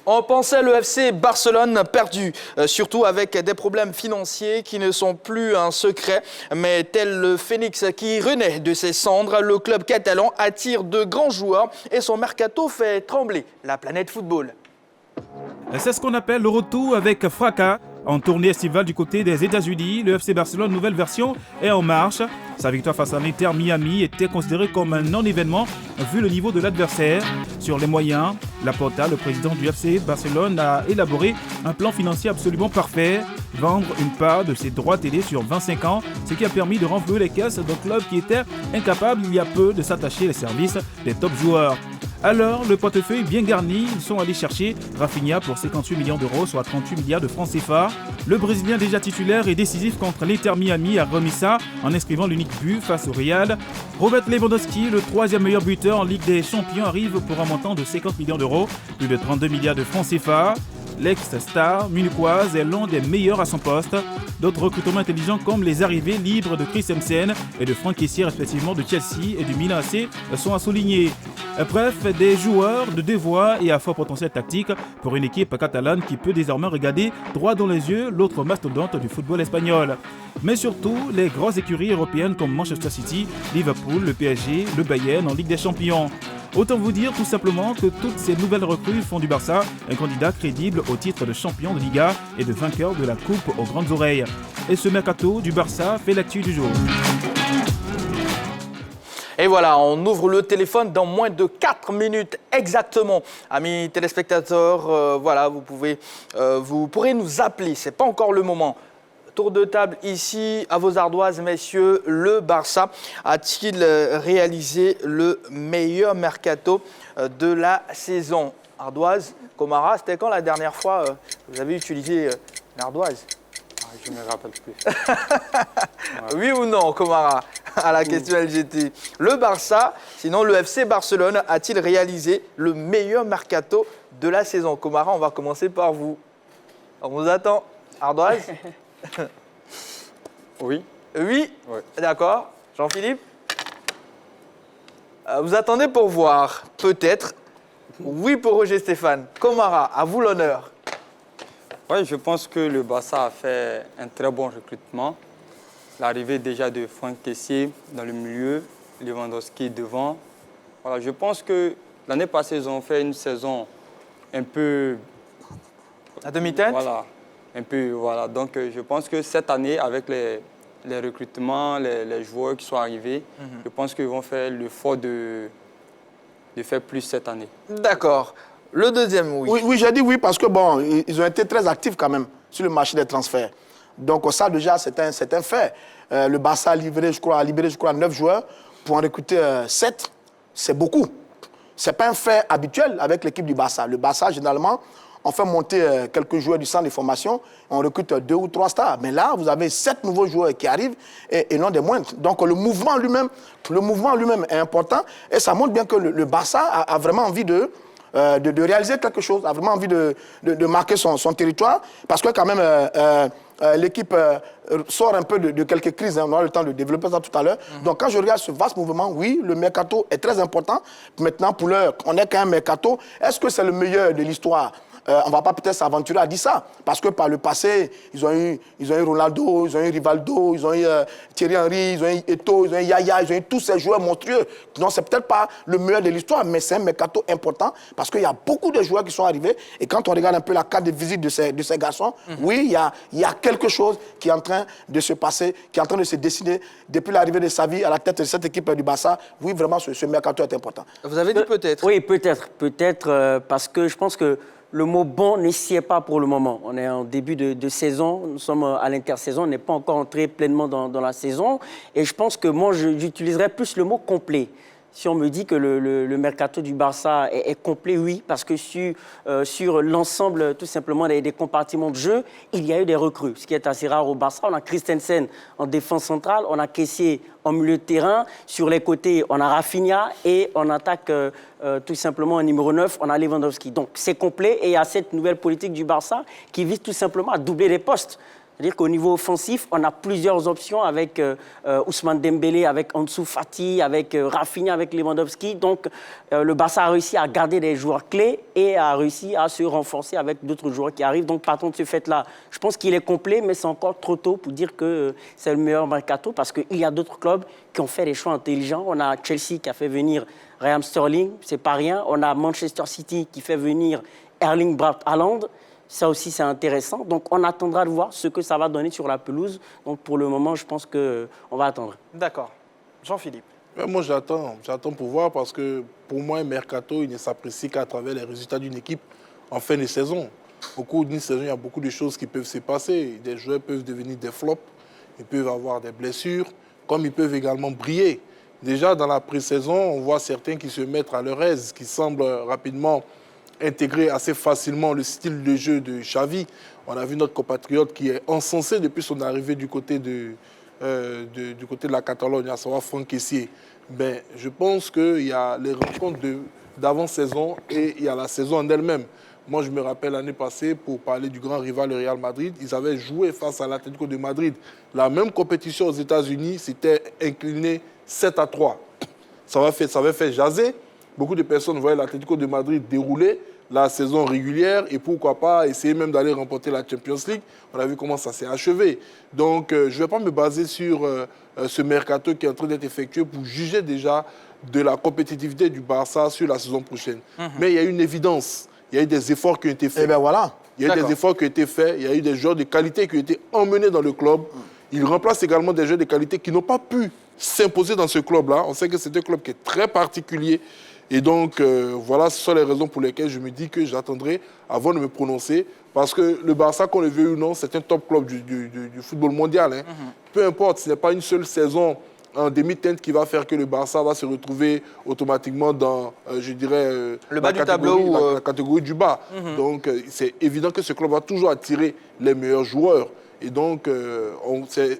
On pensait le FC Barcelone perdu, surtout avec des problèmes financiers qui ne sont plus un secret. Mais tel le phénix qui renaît de ses cendres, le club catalan attire de grands joueurs et son mercato fait trembler la planète football. C'est ce qu'on appelle le retour avec fracas. En tournée estivale du côté des États-Unis, le FC Barcelone, nouvelle version, est en marche. Sa victoire face à l'Inter Miami était considérée comme un non-événement vu le niveau de l'adversaire. Sur les moyens, Laporta, le président du FC Barcelone, a élaboré un plan financier absolument parfait. Vendre une part de ses droits télé sur 25 ans, ce qui a permis de renflouer les caisses d'un club qui était incapable il y a peu de s'attacher les services des top joueurs. Alors, le portefeuille bien garni, ils sont allés chercher Rafinha pour 58 millions d'euros, soit 38 milliards de francs CFA. Le Brésilien déjà titulaire et décisif contre l'Inter Miami a remis ça en inscrivant l'unique but face au Real. Robert Lewandowski, le troisième meilleur buteur en Ligue des Champions, arrive pour un montant de 50 millions d'euros, plus de 32 milliards de francs CFA. L'ex-star munichoise est l'un des meilleurs à son poste. D'autres recrutements intelligents comme les arrivées libres de Christensen et de Franck Kessié respectivement de Chelsea et du Milan AC sont à souligner. Bref, des joueurs de devoir et à fort potentiel tactique pour une équipe catalane qui peut désormais regarder droit dans les yeux l'autre mastodonte du football espagnol. Mais surtout, les grosses écuries européennes comme Manchester City, Liverpool, le PSG, le Bayern en Ligue des Champions. Autant vous dire tout simplement que toutes ces nouvelles recrues font du Barça un candidat crédible au titre de champion de Liga et de vainqueur de la Coupe aux grandes oreilles. Et ce mercato du Barça fait l'actu du jour. Et voilà, on ouvre le téléphone dans moins de 4 minutes exactement. Amis téléspectateurs, voilà, vous pourrez nous appeler, ce n'est pas encore le moment. Tour de table ici, à vos ardoises, messieurs, le Barça a-t-il réalisé le meilleur mercato de la saison? Ardoise, Komara, c'était quand la dernière fois vous avez utilisé l'ardoise? Je ne me rappelle plus. Oui ou non, Komara, à la question LGT. Le Barça, sinon le FC Barcelone, a-t-il réalisé le meilleur mercato de la saison? Komara, on va commencer par vous. On vous attend. Ardoise? Oui. Oui, Oui. D'accord. Jean-Philippe? Vous attendez pour voir, peut-être. Oui pour Roger Stéphane. Komara, à vous l'honneur. Oui, je pense que le Barça a fait un très bon recrutement. L'arrivée déjà de Franck Kessié dans le milieu, Lewandowski devant. Voilà, je pense que l'année passée, ils ont fait une saison un peu... À demi-teinte? Voilà, un peu, voilà. Donc, je pense que cette année, avec les recrutements, les joueurs qui sont arrivés, je pense qu'ils vont faire l'effort de faire plus cette année. D'accord. Le deuxième, oui. Oui, j'ai dit oui parce que bon, ils ont été très actifs quand même sur le marché des transferts. Donc ça déjà, c'est un fait. Le Barça a libéré, je crois, 9 joueurs pour en recruter 7. C'est beaucoup. Ce n'est pas un fait habituel avec l'équipe du Barça. Le Barça, généralement, on fait monter quelques joueurs du centre de formation, on recrute 2 ou 3 stars. Mais là, vous avez 7 nouveaux joueurs qui arrivent et non des moindres. Donc le mouvement lui-même est important et ça montre bien que le Barça a vraiment envie de réaliser quelque chose, a vraiment envie de marquer son territoire. Parce que quand même, l'équipe sort un peu de quelques crises. On aura le temps de développer ça tout à l'heure. Donc quand je regarde ce vaste mouvement, oui, le mercato est très important. Maintenant, pour l'heure, on est quand même mercato. Est-ce que c'est le meilleur de l'histoire? On ne va pas peut-être s'aventurer à dire ça. Parce que par le passé, ils ont eu Ronaldo, ils ont eu Rivaldo, ils ont eu Thierry Henry, ils ont eu Eto'o, ils ont eu Yaya, ils ont eu tous ces joueurs monstrueux. Donc, ce n'est peut-être pas le meilleur de l'histoire, mais c'est un mercato important parce qu'il y a beaucoup de joueurs qui sont arrivés. Et quand on regarde un peu la carte de visite de ces garçons, oui, il y a quelque chose qui est en train de se passer, qui est en train de se dessiner depuis l'arrivée de Xavi à la tête de cette équipe du Barça. Oui, vraiment, ce mercato est important. Vous avez dit peut-être? Oui, peut-être. Peut-être parce que je pense que le mot bon ne s'y est pas pour le moment. On est en début de saison, nous sommes à l'intersaison, on n'est pas encore entré pleinement dans la saison. Et je pense que moi, j'utiliserais plus le mot complet. Si on me dit que le mercato du Barça est complet, oui, parce que sur l'ensemble, tout simplement, des compartiments de jeu, il y a eu des recrues, ce qui est assez rare au Barça. On a Christensen en défense centrale, on a Kessié en milieu de terrain. Sur les côtés, on a Rafinha et on attaque tout simplement en numéro 9, on a Lewandowski. Donc, c'est complet et il y a cette nouvelle politique du Barça qui vise tout simplement à doubler les postes. C'est-à-dire qu'au niveau offensif, on a plusieurs options avec Ousmane Dembélé, avec Ansu Fati, avec Rafinha, avec Lewandowski. Donc, le Barça a réussi à garder des joueurs clés et a réussi à se renforcer avec d'autres joueurs qui arrivent. Donc, partant de ce fait-là, je pense qu'il est complet, mais c'est encore trop tôt pour dire que c'est le meilleur mercato parce qu'il y a d'autres clubs qui ont fait des choix intelligents. On a Chelsea qui a fait venir Raheem Sterling, c'est pas rien. On a Manchester City qui fait venir Erling Braut Haaland. Ça aussi, c'est intéressant. Donc, on attendra de voir ce que ça va donner sur la pelouse. Donc, pour le moment, je pense qu'on va attendre. D'accord. Jean-Philippe. Moi, j'attends pour voir parce que pour moi, un mercato, il ne s'apprécie qu'à travers les résultats d'une équipe en fin de saison. Au cours d'une saison, il y a beaucoup de choses qui peuvent se passer. Des joueurs peuvent devenir des flops, ils peuvent avoir des blessures, comme ils peuvent également briller. Déjà, dans la pré-saison, on voit certains qui se mettent à leur aise, qui semblent rapidement intégrer assez facilement le style de jeu de Xavi. On a vu notre compatriote qui est encensé depuis son arrivée du côté de la Catalogne, à savoir Franck Kessié. Ben, je pense qu'il y a les rencontres d'avant-saison et il y a la saison en elle-même. Moi, je me rappelle l'année passée, pour parler du grand rival, le Real Madrid, ils avaient joué face à l'Atlético de Madrid. La même compétition aux États-Unis s'était inclinée 7-3. Ça avait fait jaser. Beaucoup de personnes voyaient l'Atlético de Madrid dérouler la saison régulière et pourquoi pas essayer même d'aller remporter la Champions League. On a vu comment ça s'est achevé. Donc, je ne vais pas me baser sur ce mercato qui est en train d'être effectué pour juger déjà de la compétitivité du Barça sur la saison prochaine. Mais il y a une évidence. Il y a eu des efforts qui ont été faits. Et bien voilà. Il y a eu des efforts qui ont été faits. Il y a eu des joueurs de qualité qui ont été emmenés dans le club. Il remplace également des joueurs de qualité qui n'ont pas pu s'imposer dans ce club-là. On sait que c'est un club qui est très particulier. Et donc, voilà, ce sont les raisons pour lesquelles je me dis que j'attendrai avant de me prononcer. Parce que le Barça, qu'on le veut ou non, c'est un top club du football mondial. Hein. Peu importe, ce n'est pas une seule saison en demi-teinte qui va faire que le Barça va se retrouver automatiquement dans, je dirais, le bas du tableau, la catégorie du bas. Donc, c'est évident que ce club va toujours attirer les meilleurs joueurs. Et donc,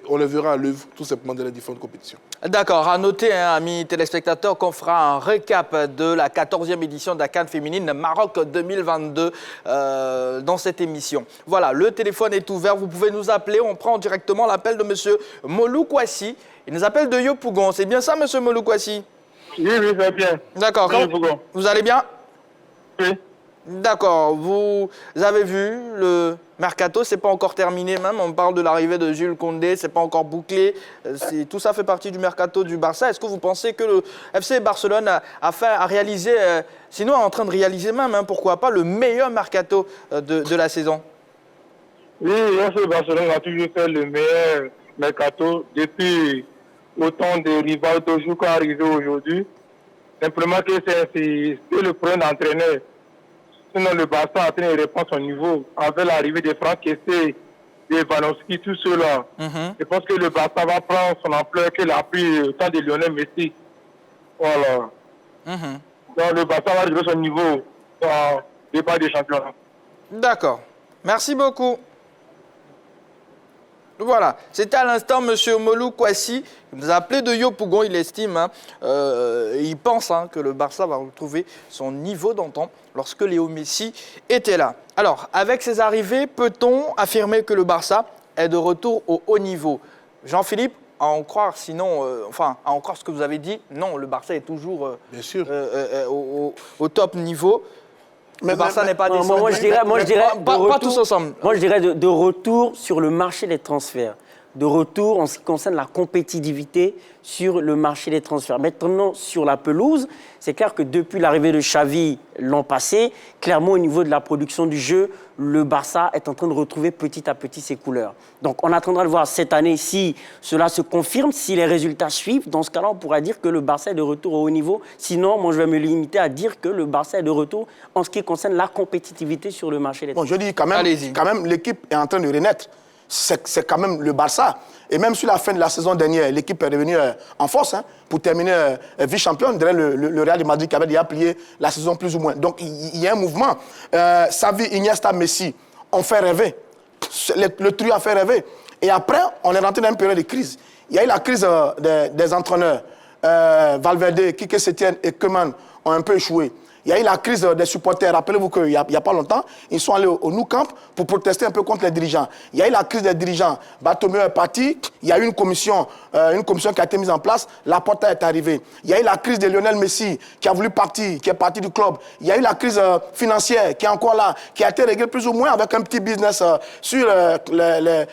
on les verra à l'œuvre tout simplement dans les différentes compétitions. D'accord. À noter, hein, amis téléspectateurs, qu'on fera un récap de la 14e édition de la CAN féminine Maroc 2022 dans cette émission. Voilà, le téléphone est ouvert. Vous pouvez nous appeler. On prend directement l'appel de M. Molou Kouassi. Il nous appelle de Yopougon. C'est bien ça, M. Molou Kouassi? Oui, c'est bien. D'accord. Vous allez bien? Oui. D'accord. Vous avez vu le mercato, c'est pas encore terminé même. On parle de l'arrivée de Jules Koundé, c'est pas encore bouclé. Tout ça fait partie du mercato du Barça. Est-ce que vous pensez que le FC Barcelone a réalisé, sinon est en train de réaliser même, hein, pourquoi pas, le meilleur mercato de la saison? Oui, le FC Barcelone a toujours fait le meilleur mercato depuis autant de Rivaldo jusqu'à arriver aujourd'hui. Simplement que c'est le premier entraîneur. Sinon, le Barça a train de reprendre son niveau avec l'arrivée de Franck Kessié, de Lewandowski, tout cela. Je pense que le Barça va prendre son ampleur qu'il a pris au temps de Lionel Messi. Voilà. Donc, le Barça va arriver son niveau dans le débat des championnats. D'accord. Merci beaucoup. Voilà, c'était à l'instant M. Molou Kouassi, il nous a appelé de Yopougon, il estime, hein, il pense que le Barça va retrouver son niveau d'antan lorsque Léo Messi était là. Alors, avec ses arrivées, peut-on affirmer que le Barça est de retour au haut niveau? Jean-Philippe, à en croire, sinon, à en croire ce que vous avez dit, non, le Barça est toujours Bien sûr. au top niveau. Le Barça n'est pas descendu. Moi, je dirais pas tous ensemble. Moi, je dirais de retour sur le marché des transferts. De retour en ce qui concerne la compétitivité sur le marché des transferts. Maintenant, sur la pelouse, c'est clair que depuis l'arrivée de Xavi l'an passé, clairement au niveau de la production du jeu, le Barça est en train de retrouver petit à petit ses couleurs. Donc on attendra de voir cette année si cela se confirme, si les résultats suivent. Dans ce cas-là, on pourra dire que le Barça est de retour au haut niveau. Sinon, moi je vais me limiter à dire que le Barça est de retour en ce qui concerne la compétitivité sur le marché des transferts. Bon, je dis quand même l'équipe est en train de renaître. C'est quand même le Barça. Et même sur la fin de la saison dernière, l'équipe est revenue en force pour terminer vice-championne derrière le Real de Madrid qui avait déjà plié la saison plus ou moins. Donc il y a un mouvement. Xavi, Iniesta, Messi ont fait rêver. Le trio a fait rêver. Et après, on est rentré dans une période de crise. Il y a eu la crise des entraîneurs. Valverde, Quique Setién et Koeman ont un peu échoué. Il y a eu la crise des supporters. Rappelez-vous qu'il n'y a pas longtemps, ils sont allés au Nou Camp pour protester un peu contre les dirigeants. Il y a eu la crise des dirigeants. Bartomeu est parti. Il y a eu une commission qui a été mise en place. Laporta est arrivé. Il y a eu la crise de Lionel Messi qui a voulu partir, qui est parti du club. Il y a eu la crise financière qui est encore là, qui a été réglée plus ou moins avec un petit business sur les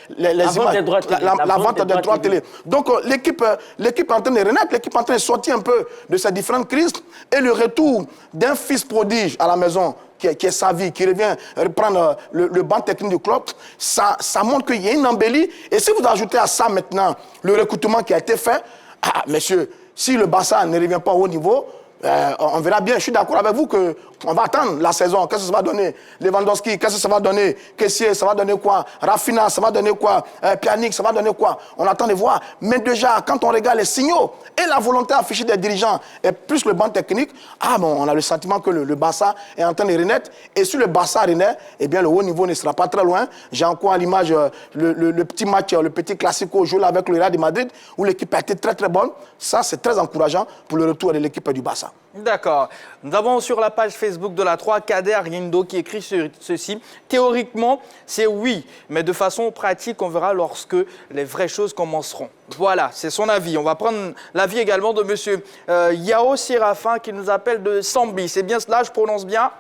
images. La vente des droits télé. Donc l'équipe est en train de renaître, l'équipe est en train de sortir un peu de ces différentes crises et le retour d'un fils prodige à la maison qui est Xavi, qui revient reprendre le banc technique du club, ça montre qu'il y a une embellie. Et si vous ajoutez à ça maintenant le recrutement qui a été fait, messieurs, si le Barça ne revient pas au haut niveau, on verra bien. Je suis d'accord avec vous qu'on va attendre la saison. Qu'est-ce que ça va donner? Lewandowski, qu'est-ce que ça va donner? Kessié, ça va donner quoi? Rafinha, ça va donner quoi? Pjanic, ça va donner quoi? On attend de voir. Mais déjà, quand on regarde les signaux et la volonté affichée des dirigeants et plus le banc technique, on a le sentiment que le Barça est en train de renaître. Et si le Barça renaît, eh bien, le haut niveau ne sera pas très loin. J'ai encore à l'image le petit match, le petit classico joué avec le Real de Madrid, où l'équipe a été très très bonne. Ça, c'est très encourageant pour le retour de l'équipe du Barça. D'accord. Nous avons sur la page Facebook de la 3 Kader Rindo qui écrit ceci. Théoriquement, c'est oui, mais de façon pratique, on verra lorsque les vraies choses commenceront. Voilà, c'est son avis. On va prendre l'avis également de monsieur Yao Séraphin qui nous appelle de Sambi. C'est bien cela, je prononce bien?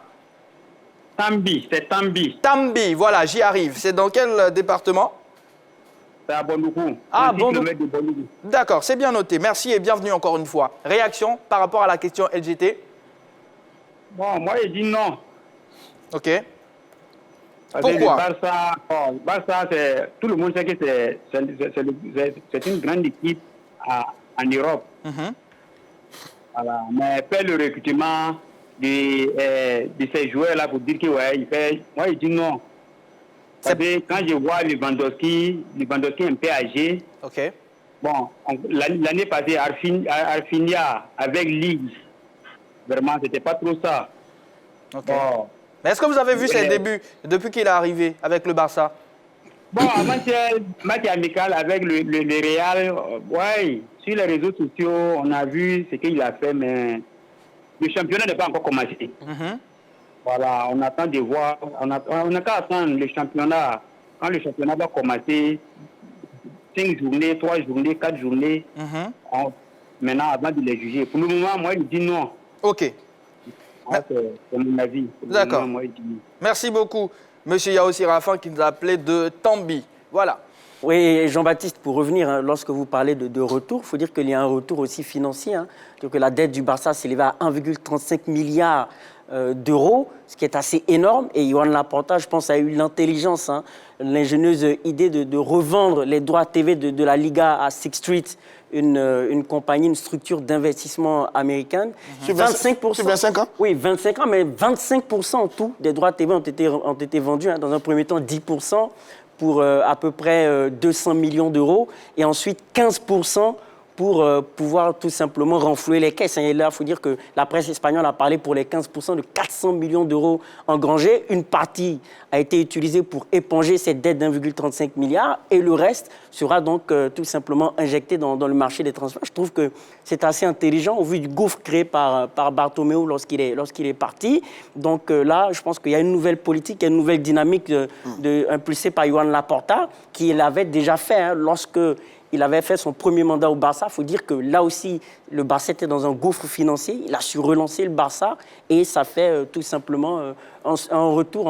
Tambi, c'est Tambi. Tambi, voilà, j'y arrive. C'est dans quel département? C'est à Bondoukou. Ah, Bondoukou. D'accord, c'est bien noté. Merci et bienvenue encore une fois. Réaction par rapport à la question LGT? Bon, moi, je dis non. Ok. Parce Pourquoi? que le Barça, tout le monde sait que c'est une grande équipe en Europe. Voilà. Mais faire le recrutement de ces joueurs-là pour dire que ouais, il fait. Moi, je dis non. Parce que quand je vois Lewandowski un peu âgé. Ok. Bon, l'année passée, Arfinia avec Leeds, vraiment, c'était pas trop ça. Ok. Bon. Mais est-ce que vous avez vu ses débuts depuis qu'il est arrivé avec le Barça? Bon, avant-hier, match amical avec le Real, ouais, sur les réseaux sociaux, on a vu ce qu'il a fait, mais le championnat n'est pas encore commencé. Voilà, on attend de voir, on n'a qu'à attendre le championnat. Quand le championnat va commencer, 5 journées, 3 journées, 4 journées, maintenant, avant de les juger. Pour le moment, moi, je dis non. Ok. C'est mon avis. D'accord. Merci beaucoup, monsieur Yao Séraphin, qui nous a appelé de Tambi. Voilà. Oui, Jean-Baptiste, pour revenir, lorsque vous parlez de retour, il faut dire qu'il y a un retour aussi financier. Que la dette du Barça s'élève à 1,35 milliard d'euros, ce qui est assez énorme. Et Joan Laporta, je pense, a eu l'intelligence, l'ingénieuse idée de revendre les droits TV de la Liga à Sixth Street, une compagnie, une structure d'investissement américaine. Sur 25%. Sur 25 ans? Oui, 25 ans, mais 25% en tout des droits TV ont été vendus. Dans un premier temps, 10% pour à peu près 200 millions d'euros. Et ensuite, 15% pour pouvoir tout simplement renflouer les caisses. Et là, il faut dire que la presse espagnole a parlé pour les 15% de 400 millions d'euros engrangés. Une partie a été utilisée pour éponger cette dette d'1,35 milliard et le reste sera donc tout simplement injecté dans le marché des transferts. Je trouve que c'est assez intelligent au vu du gouffre créé par Bartomeu lorsqu'il est parti. Donc là, je pense qu'il y a une nouvelle politique, il y a une nouvelle dynamique impulsée par Joan Laporta qui l'avait déjà fait lorsque il avait fait son premier mandat au Barça. Il faut dire que là aussi, le Barça était dans un gouffre financier. Il a su relancer le Barça et ça fait tout simplement un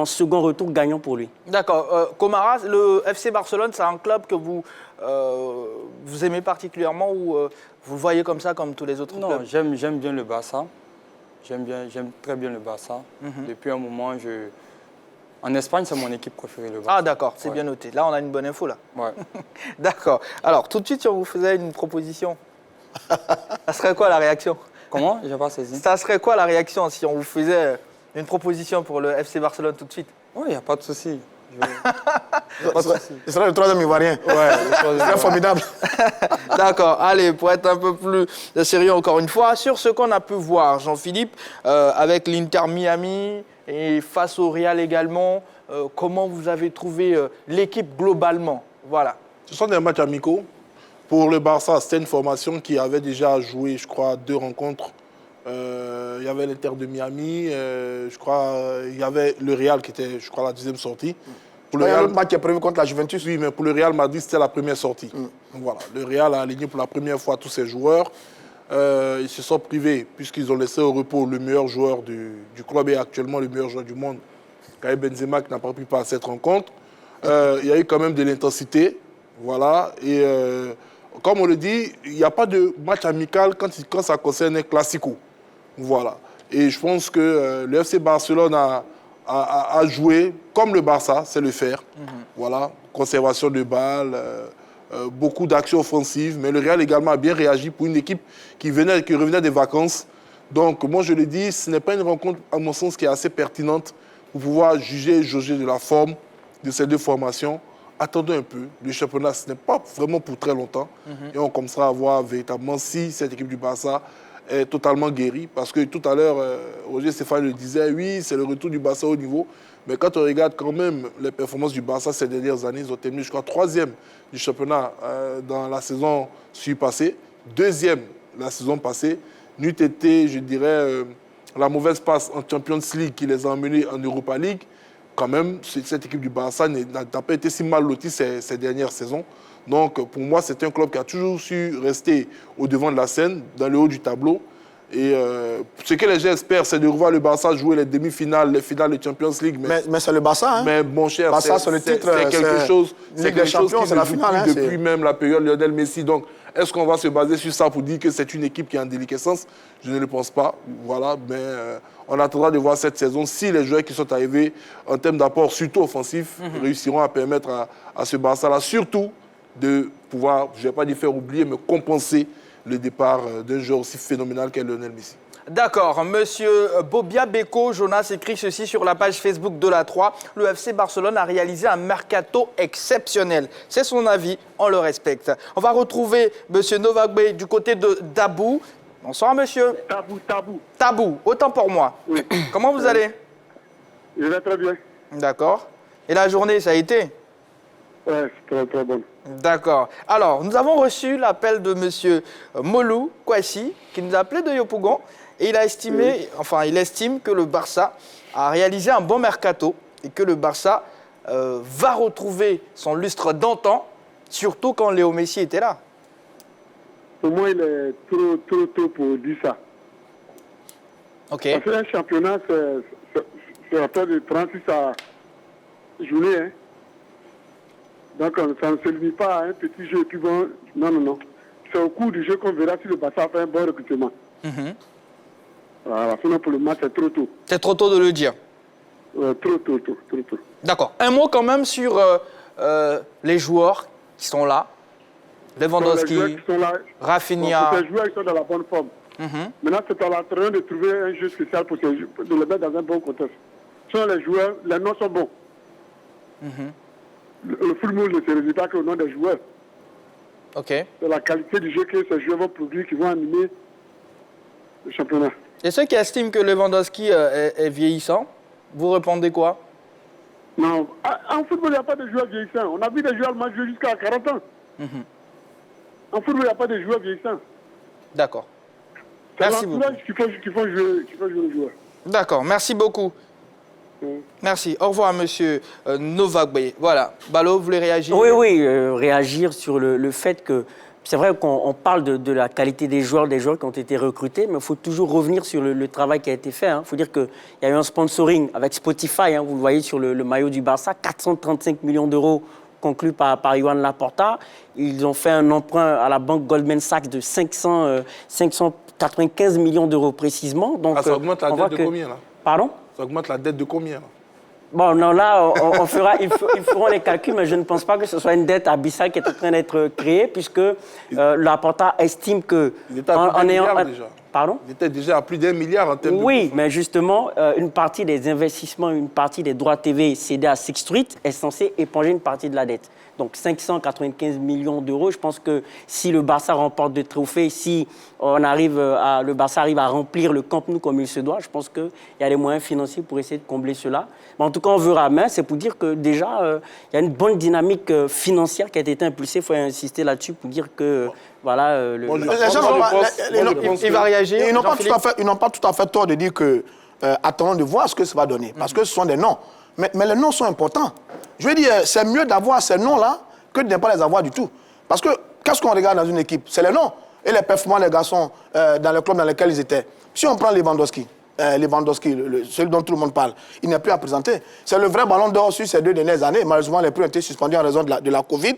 second retour gagnant pour lui. D'accord. Komara, le FC Barcelone, c'est un club que vous aimez particulièrement ou vous le voyez comme ça, comme tous les autres clubs? Non, j'aime bien le Barça. J'aime très bien le Barça. Depuis un moment, en Espagne, c'est mon équipe préférée, le Barça. Ah d'accord, c'est bien noté. Là, on a une bonne info, là. Ouais. D'accord. Alors, tout de suite, si on vous faisait une proposition, ça serait quoi la réaction? Comment? Je n'ai pas saisi. Ça serait quoi la réaction si on vous faisait une proposition pour le FC Barcelone tout de suite? Oui, il n'y a pas de souci. Ce sera le troisième Ivoirien. Ouais, c'est formidable. D'accord, allez, pour être un peu plus sérieux encore une fois, sur ce qu'on a pu voir, Jean-Philippe, avec l'Inter Miami et face au Real également, comment vous avez trouvé l'équipe globalement? Voilà. Ce sont des matchs amicaux. Pour le Barça, c'était une formation qui avait déjà joué, je crois, 2 rencontres il y avait l'Inter de Miami, je crois, il y avait le Real qui était, je crois, la deuxième sortie. Pour Il y a un autre match qui est prévu contre la Juventus. Oui, mais pour le Real Madrid, c'était la première sortie. Donc voilà, le Real a aligné pour la première fois tous ses joueurs. Ils se sont privés, puisqu'ils ont laissé au repos le meilleur joueur du club et actuellement le meilleur joueur du monde, Karim Benzema, qui n'a pas pu passer cette rencontre. Il y a eu quand même de l'intensité. Voilà. Et comme on le dit, il n'y a pas de match amical quand ça concerne un classico. Voilà. Et je pense que le FC Barcelone a joué comme le Barça, c'est le faire. Voilà. Conservation de balles, beaucoup d'actions offensives. Mais le Real également a bien réagi pour une équipe qui revenait des vacances. Donc, moi, je le dis, ce n'est pas une rencontre, à mon sens, qui est assez pertinente pour pouvoir juger et jauger de la forme de ces deux formations. Attendons un peu. Le championnat, ce n'est pas vraiment pour très longtemps. Et on commencera à voir véritablement si cette équipe du Barça est totalement guérie. Parce que tout à l'heure, Roger Stéphane le disait, oui, c'est le retour du Barça au niveau. Mais quand on regarde quand même les performances du Barça ces dernières années, ils ont terminé, je crois, 3e du championnat dans la saison passée, 2e la saison passée. N'eût été, je dirais, la mauvaise passe en Champions League qui les a emmenés en Europa League. Quand même, cette équipe du Barça n'a pas été si mal lotie ces dernières saisons. Donc, pour moi, c'est un club qui a toujours su rester au devant de la scène, dans le haut du tableau. Et ce que les gens espèrent, c'est de revoir le Barça jouer les demi-finales, les finales de Champions League. Mais c'est le Barça, hein. Mais mon cher, Barça, c'est le titre, c'est quelque chose qui Ligue des Champions, c'est la finale, hein, depuis même la période Lionel Messi. Donc, est-ce qu'on va se baser sur ça pour dire que c'est une équipe qui est en déliquescence? Je ne le pense pas. Voilà, mais on attendra de voir cette saison si les joueurs qui sont arrivés en termes d'apport, surtout offensif, réussiront à permettre à ce Barça-là, surtout de pouvoir, je ne vais pas dire faire oublier, mais compenser le départ d'un joueur aussi phénoménal qu'est Lionel Messi. D'accord. Monsieur Bobia Beko, Jonas écrit ceci sur la page Facebook de la 3. Le FC Barcelone a réalisé un mercato exceptionnel. C'est son avis, on le respecte. On va retrouver monsieur Novak Bey du côté de Dabou. Bonsoir, monsieur. Tabou, autant pour moi. Oui. Comment vous allez? Je vais très bien. D'accord. Et la journée, ça a été? Ouais, c'est très, très bon. D'accord. Alors, nous avons reçu l'appel de monsieur Molou Kouassi, qui nous a appelé de Yopougon. Et il a estimé, il estime que le Barça a réalisé un bon mercato et que le Barça va retrouver son lustre d'antan, surtout quand Léo Messi était là. Pour moi, il est trop tôt pour dire ça. Ok. Parce qu'un championnat, c'est à peu de 36 à journée. Hein. Donc, ça ne se limite pas à un petit jeu qui va... Non. C'est au cours du jeu qu'on verra si le Barça fait un bon recrutement. Voilà, sinon pour le match, c'est trop tôt. C'est trop tôt de le dire. Trop tôt. D'accord. Un mot quand même sur les joueurs qui sont là. Lewandowski, Rafinha. Ces joueurs qui sont dans la bonne forme. Maintenant, c'est à l'entraîneur de trouver un jeu spécial pour de le mettre dans un bon contexte. Sinon, les joueurs, les noms sont bons. Le football ne se résume pas qu'au nom des joueurs. Ok. C'est la qualité du jeu que ces joueurs vont produire qui vont animer le championnat. Et ceux qui estiment que Lewandowski est vieillissant, vous répondez quoi? Non, en football, il n'y a pas de joueurs vieillissants. On a vu des joueurs allemands jouer jusqu'à 40 ans. En football, il n'y a pas de joueurs vieillissants. D'accord. Merci beaucoup. C'est l'entourage qui faut jouer le joueur. D'accord, merci beaucoup. Merci. Au revoir, monsieur Novak Bey. Voilà. Balo, vous voulez réagir? Oui, réagir sur le fait que c'est vrai qu'on parle de la qualité des joueurs qui ont été recrutés, mais il faut toujours revenir sur le travail qui a été fait. Il faut dire qu'il y a eu un sponsoring avec Spotify, vous le voyez sur le maillot du Barça, 435 millions d'euros conclus par Joan Laporta. Ils ont fait un emprunt à la banque Goldman Sachs de 595 millions d'euros précisément. Donc, ça augmente la dette de combien là? Pardon? Ça augmente la dette de combien là? Bon, non, là, ils feront les calculs, mais je ne pense pas que ce soit une dette abyssale qui est en train d'être créée, puisque Laporta estime que... Il était à plus d'un milliard déjà. Pardon? Il était déjà à plus d'1 milliard en termes de... Oui, mais justement, une partie des investissements, une partie des droits TV cédés à Sixth Street est censée éponger une partie de la dette. Donc 595 millions d'euros, je pense que si le Barça remporte de trophées, si le Barça arrive à remplir le Camp Nou comme il se doit, je pense qu'il y a les moyens financiers pour essayer de combler cela. Mais en tout cas, on verra. Mais c'est pour dire que déjà, il y a une bonne dynamique financière qui a été impulsée. Il faut insister là-dessus pour dire que voilà, Les gens n'ont pas- Il va réagir. Ils n'ont pas, Jean-Philippe. tout à fait tort de dire que attendons de voir ce que ça va donner. Parce que ce sont des noms. Mais les noms sont importants. Je veux dire, c'est mieux d'avoir ces noms-là que de ne pas les avoir du tout. Parce que qu'est-ce qu'on regarde dans une équipe? C'est les noms et les performances des garçons dans le club dans lequel ils étaient. Si on prend Lewandowski, celui dont tout le monde parle, il n'est plus à présenter. C'est le vrai ballon d'or sur ces 2 dernières années. Malheureusement, les prix ont été suspendus en raison de la Covid.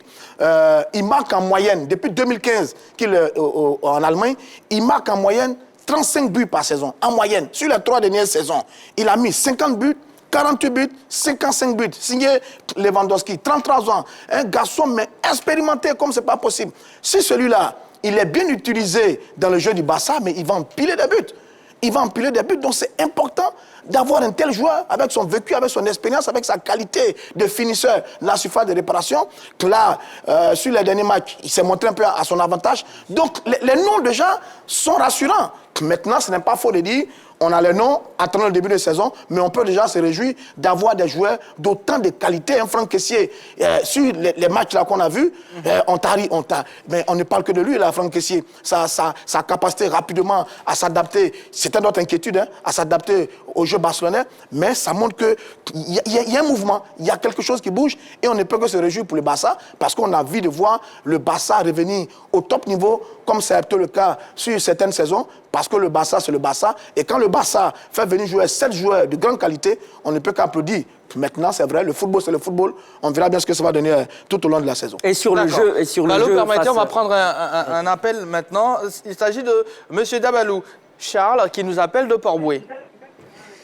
Il marque en moyenne, depuis 2015 qu'il est en Allemagne, il marque en moyenne 35 buts par saison. En moyenne, sur les 3 dernières saisons, il a mis 50 buts, 48 buts, 55 buts. Signé Lewandowski, 33 ans. Un garçon, mais expérimenté comme c'est pas possible. Si celui-là, il est bien utilisé dans le jeu du Barça, mais il va empiler des buts. Il va empiler des buts. Donc c'est important d'avoir un tel joueur avec son vécu, avec son expérience, avec sa qualité de finisseur, la surface de réparation. Que là, sur les derniers matchs, il s'est montré un peu à son avantage. Donc les noms déjà sont rassurants. Maintenant, ce n'est pas faux de dire, on a les noms, attendons le début de saison, mais on peut déjà se réjouir d'avoir des joueurs d'autant de qualité. Un Franck Kessié, sur les matchs là qu'on a vus, mais on ne parle que de lui, là, Franck Kessié. Sa capacité rapidement à s'adapter, c'était notre inquiétude, à s'adapter au jeu barcelonais, mais ça montre qu'il y a un mouvement, il y a quelque chose qui bouge, et on ne peut que se réjouir pour le Barça, parce qu'on a envie de voir le Barça revenir au top niveau, comme c'est plutôt le cas sur certaines saisons, parce que le Barça, c'est le Barça. Et quand le Barça fait venir jouer 7 joueurs de grande qualité, on ne peut qu'applaudir. Maintenant, c'est vrai, le football, c'est le football. On verra bien ce que ça va donner tout au long de la saison. Et sur le jeu, permettez, on va prendre un appel maintenant. Il s'agit de M. Dabalou, Charles, qui nous appelle de Port-Bouët.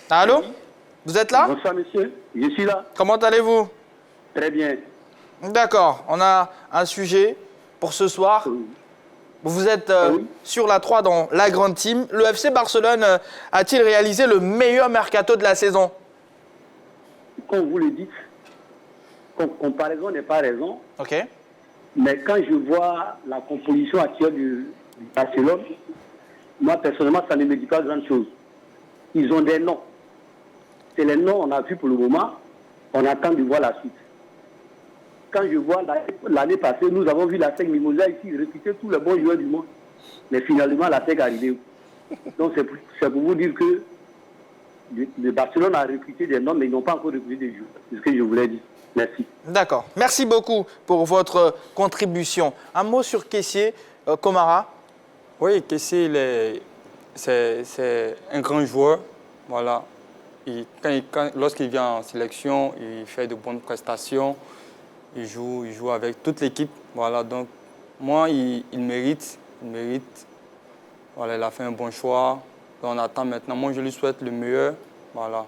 Allô? Vous êtes là? Bonsoir, monsieur. Je suis là. Comment allez-vous? Très bien. D'accord. On a un sujet pour ce soir. Vous êtes sur la 3 dans la grande team. Le FC Barcelone a-t-il réalisé le meilleur mercato de la saison? Comme vous le dites, comparaison n'est pas raison. OK. Mais quand je vois la composition actuelle du Barcelone, moi, personnellement, ça ne me dit pas grand chose. Ils ont des noms. C'est les noms qu'on a vus pour le moment. On attend de voir la suite. Quand je vois l'année passée, nous avons vu la SEC Mimosa ici recruter tous les bons joueurs du monde. Mais finalement, la SEC est arrivée. Donc c'est pour vous dire que le Barcelone a recruté des noms, mais ils n'ont pas encore recruté des joueurs. C'est ce que je voulais dire. Merci. D'accord. Merci beaucoup pour votre contribution. Un mot sur Kessié, Komara. Oui, Kessié, c'est un grand joueur. Voilà. Lorsqu'il vient en sélection, il fait de bonnes prestations. Il joue avec toute l'équipe. Voilà, donc moi, il mérite. Voilà, il a fait un bon choix. On attend maintenant. Moi, je lui souhaite le meilleur. Voilà.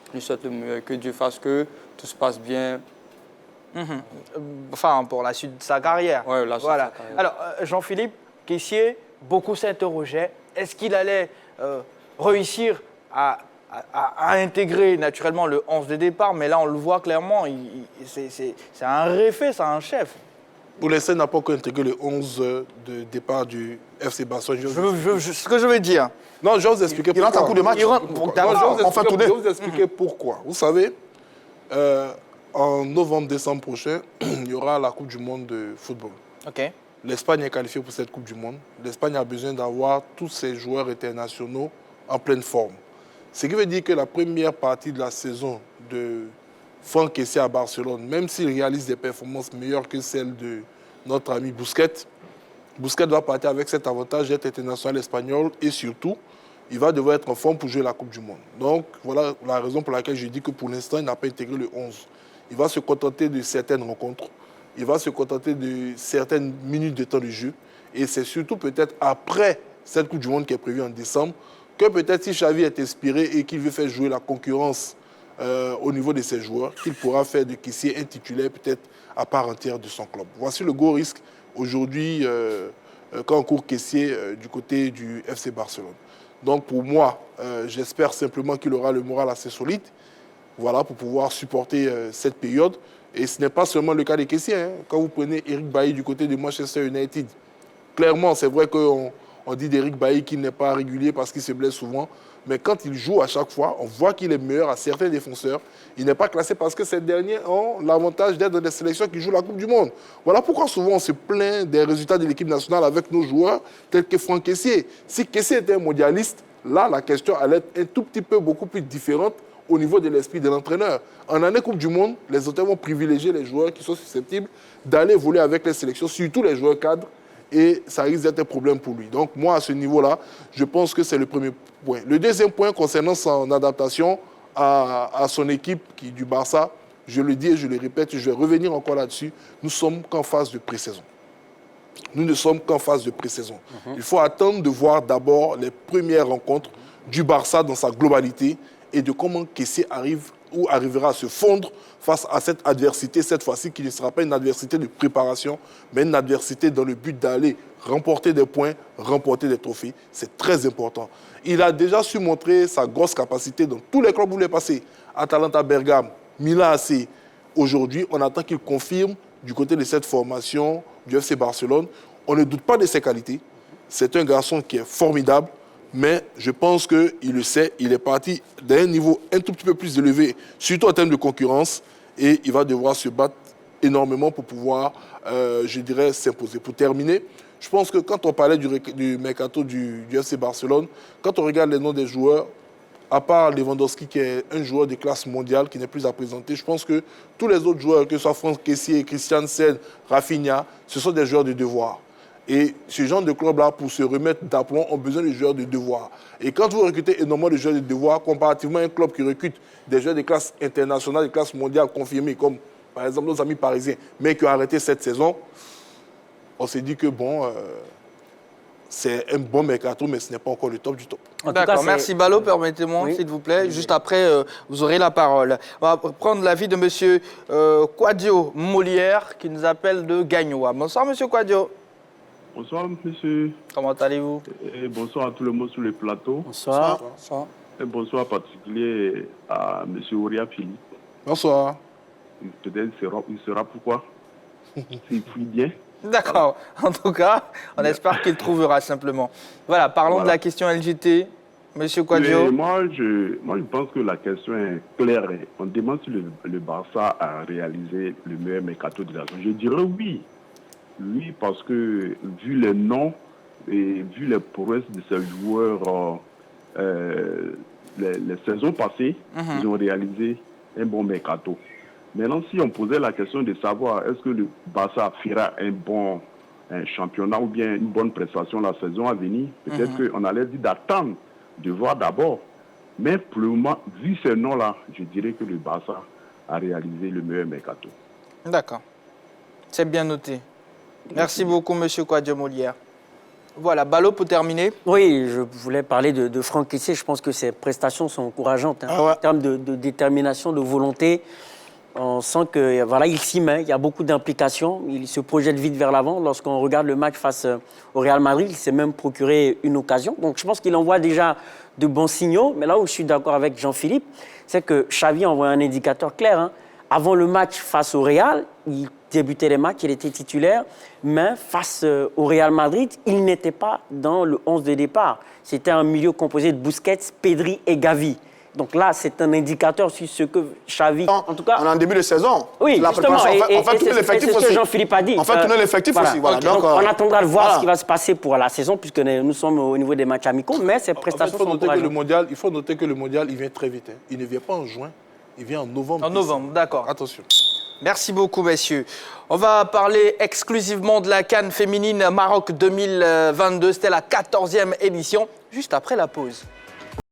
Je lui souhaite le meilleur. Que Dieu fasse que tout se passe bien. Enfin, pour la suite de sa carrière. Ouais, la suite de sa carrière. Alors, Jean-Philippe, Kessié, beaucoup s'interrogeaient. Est-ce qu'il allait réussir à intégrer naturellement le 11 de départ, mais là on le voit clairement, c'est un réfé, c'est un chef. Pour l'instant, il n'a pas encore intégré le 11 de départ du FC Barcelone. Ce que je veux dire. Non, je vais vous expliquer pourquoi. Il rentre en coup de match. Je vais vous expliquer pourquoi. Vous savez, en novembre-décembre prochain, il y aura la Coupe du Monde de football. OK. L'Espagne est qualifiée pour cette Coupe du Monde. L'Espagne a besoin d'avoir tous ses joueurs internationaux en pleine forme. Ce qui veut dire que la première partie de la saison de Franck Kessié à Barcelone, même s'il réalise des performances meilleures que celles de notre ami Busquets doit partir avec cet avantage d'être international espagnol et surtout, il va devoir être en forme pour jouer la Coupe du Monde. Donc, voilà la raison pour laquelle je dis que pour l'instant, il n'a pas intégré le 11. Il va se contenter de certaines rencontres, il va se contenter de certaines minutes de temps de jeu et c'est surtout peut-être après cette Coupe du Monde qui est prévue en décembre que peut-être si Xavi est inspiré et qu'il veut faire jouer la concurrence au niveau de ses joueurs, qu'il pourra faire de Kessié un titulaire peut-être à part entière de son club. Voici le gros risque aujourd'hui quand on court Kessié du côté du FC Barcelone. Donc pour moi, j'espère simplement qu'il aura le moral assez solide, voilà, pour pouvoir supporter cette période. Et ce n'est pas seulement le cas de Kessié. Quand vous prenez Eric Bailly du côté de Manchester United, clairement, c'est vrai qu'on On dit d'Eric Bailly qu'il n'est pas régulier parce qu'il se blesse souvent. Mais quand il joue à chaque fois, on voit qu'il est meilleur à certains défenseurs. Il n'est pas classé parce que ces derniers ont l'avantage d'être dans des sélections qui jouent la Coupe du Monde. Voilà pourquoi souvent on se plaint des résultats de l'équipe nationale avec nos joueurs tels que Franck Kessié. Si Kessié était un mondialiste, là, la question allait être un tout petit peu beaucoup plus différente au niveau de l'esprit de l'entraîneur. En année Coupe du Monde, les auteurs vont privilégier les joueurs qui sont susceptibles d'aller voler avec les sélections, surtout les joueurs cadres, et ça risque d'être un problème pour lui. Donc moi, à ce niveau-là, je pense que c'est le premier point. Le deuxième point concernant son adaptation à son équipe du Barça, je le dis et je le répète, je vais revenir encore là-dessus, nous sommes qu'en phase de pré-saison. Nous ne sommes qu'en phase de pré-saison. Il faut attendre de voir d'abord les premières rencontres du Barça dans sa globalité et de comment Kessié arrive ou arrivera à se fondre face à cette adversité, cette fois-ci qui ne sera pas une adversité de préparation, mais une adversité dans le but d'aller remporter des points, remporter des trophées. C'est très important. Il a déjà su montrer sa grosse capacité dans tous les clubs où il est passé. Atalanta Bergame, Milan AC. Aujourd'hui, on attend qu'il confirme du côté de cette formation du FC Barcelone. On ne doute pas de ses qualités. C'est un garçon qui est formidable. Mais je pense qu'il le sait, il est parti d'un niveau un tout petit peu plus élevé, surtout en termes de concurrence, et il va devoir se battre énormément pour pouvoir, je dirais, s'imposer. Pour terminer, je pense que quand on parlait du mercato du FC Barcelone, quand on regarde les noms des joueurs, à part Lewandowski qui est un joueur de classe mondiale qui n'est plus à présenter, je pense que tous les autres joueurs, que ce soit Franck Kessié, Christiansen, Rafinha, ce sont des joueurs de devoir. Et ce genre de club-là, pour se remettre d'aplomb, ont besoin de joueurs de devoir. Et quand vous recrutez énormément de joueurs de devoir, comparativement à un club qui recrute des joueurs de classe internationale, de classe mondiale confirmés, comme par exemple nos amis parisiens, mais qui ont arrêté cette saison, on s'est dit que bon, c'est un bon mercato, mais ce n'est pas encore le top du top. D'accord, merci Balo, permettez-moi, Oui. s'il vous plaît. Oui. Juste après, vous aurez la parole. On va prendre l'avis de M. Quadio Molière, qui nous appelle de Gagnoa. Bonsoir, M. Quadio. Bonsoir, monsieur. Comment allez-vous? Et bonsoir à tout le monde sur le plateau. Bonsoir. Et bonsoir en particulier à monsieur Ouria Philippe. Bonsoir. Peut-être il saura pourquoi. S'il fuit bien. D'accord. En tout cas, on espère qu'il trouvera simplement. Voilà, parlons de la question LGT. Monsieur Quadio. Mais moi, je pense que la question est claire. On demande si le Barça a réalisé le meilleur mercato de la saison. Je dirais oui. Oui, parce que vu les noms et vu les prouesses de ces joueurs, les saisons passées, ils ont réalisé un bon mercato. Maintenant, si on posait la question de savoir est-ce que le Barça fera un championnat ou bien une bonne prestation la saison à venir, peut-être qu'on allait dire d'attendre, de voir d'abord. Mais pour le moment, vu ces noms-là, je dirais que le Barça a réalisé le meilleur mercato. D'accord. C'est bien noté. Merci beaucoup, M. Quadio Molière. Voilà, Balo pour terminer. Oui, je voulais parler de Franck Kessié. Je pense que ses prestations sont encourageantes en termes de détermination, de volonté. On sent que voilà, il s'y met, il y a beaucoup d'implications. Il se projette vite vers l'avant. Lorsqu'on regarde le match face au Real Madrid, il s'est même procuré une occasion. Donc je pense qu'il envoie déjà de bons signaux. Mais là où je suis d'accord avec Jean-Philippe, c'est que Xavi envoie un indicateur clair. Avant le match face au Real, il débutait les matchs, il était titulaire, mais face au Real Madrid, il n'était pas dans le 11 de départ. C'était un milieu composé de Busquets, Pedri et Gavi. Donc là, c'est un indicateur sur ce que Xavi... En tout cas, on est en début de saison. Oui, la justement, en fait, tout l'effectif aussi. C'est ce que Jean-Philippe a dit. En fait, tout l'effectif aussi. Voilà. Donc, on attendra de voir ce qui va se passer pour la saison, puisque nous sommes au niveau des matchs amicaux, mais ces prestations sont encourageantes. Il faut noter que le mondial, il vient très vite. Il ne vient pas en juin, il vient en novembre. En novembre, d'accord. Attention. Merci beaucoup, messieurs. On va parler exclusivement de la CAN féminine Maroc 2022. C'était la 14e édition, juste après la pause.